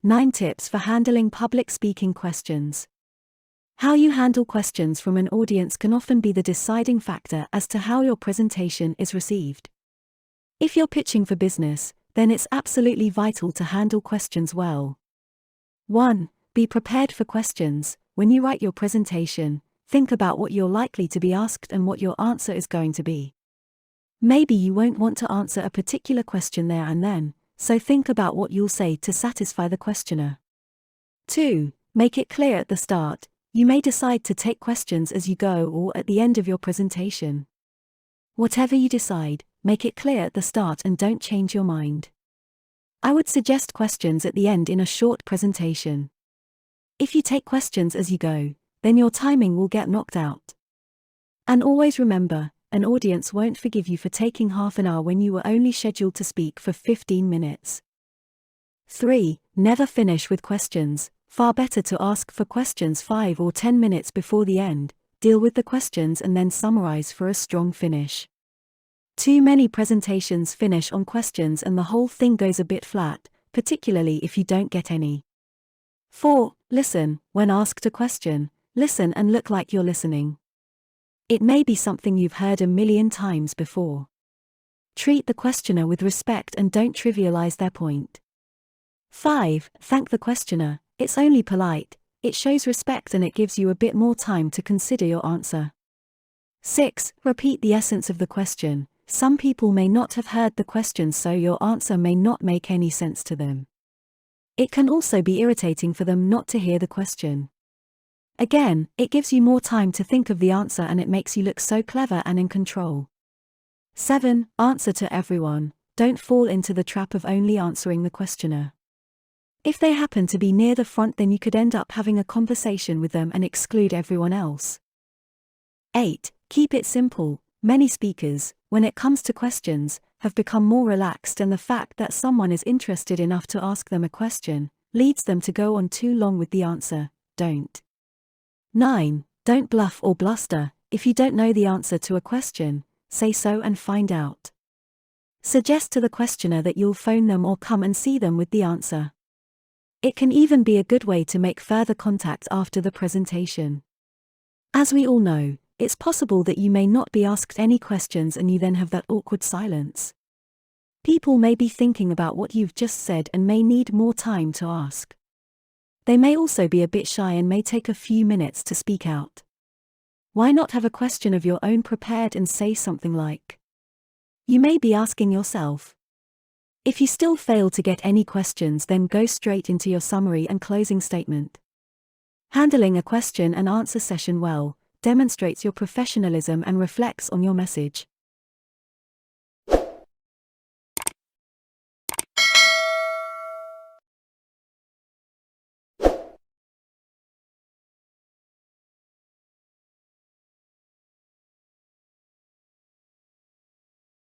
9 tips for handling public speaking questions. How you handle questions from an audience can often be the deciding factor as to how your presentation is received. If you're pitching for business, then it's absolutely vital to handle questions well. 1. Be prepared for questions. When you write your presentation, think about what you're likely to be asked and what your answer is going to be. Maybe you won't want to answer a particular question there and then, so think about what you'll say to satisfy the questioner. 2. Make it clear at the start. You may decide to take questions as you go or at the end of your presentation. Whatever you decide, make it clear at the start and don't change your mind. I would suggest questions at the end in a short presentation. If you take questions as you go, then your timing will get knocked out. And always remember, an audience won't forgive you for taking half an hour when you were only scheduled to speak for 15 minutes. 3. Never finish with questions. Far better to ask for questions 5 or 10 minutes before the end, deal with the questions and then summarize for a strong finish. Too many presentations finish on questions and the whole thing goes a bit flat, particularly if you don't get any. 4. Listen. When asked a question, listen and look like you're listening. It may be something you've heard a million times before. Treat the questioner with respect and don't trivialize their point. 5. Thank the questioner. It's only polite, it shows respect and it gives you a bit more time to consider your answer. 6. Repeat the essence of the question. Some people may not have heard the question, so your answer may not make any sense to them. It can also be irritating for them not to hear the question. Again, it gives you more time to think of the answer and it makes you look so clever and in control. 7. Answer to everyone. Don't fall into the trap of only answering the questioner. If they happen to be near the front, then you could end up having a conversation with them and exclude everyone else. 8. Keep it simple. Many speakers, when it comes to questions, have become more relaxed, and the fact that someone is interested enough to ask them a question leads them to go on too long with the answer. Don't. 9. Don't bluff or bluster. If you don't know the answer to a question, say so and find out. Suggest to the questioner that you'll phone them or come and see them with the answer. It can even be a good way to make further contact after the presentation. As we all know, it's possible that you may not be asked any questions and you then have that awkward silence. People may be thinking about what you've just said and may need more time to ask. They may also be a bit shy and may take a few minutes to speak out. Why not have a question of your own prepared and say something like, you may be asking yourself. If you still fail to get any questions, then go straight into your summary and closing statement. Handling a question and answer session well demonstrates your professionalism and reflects on your message.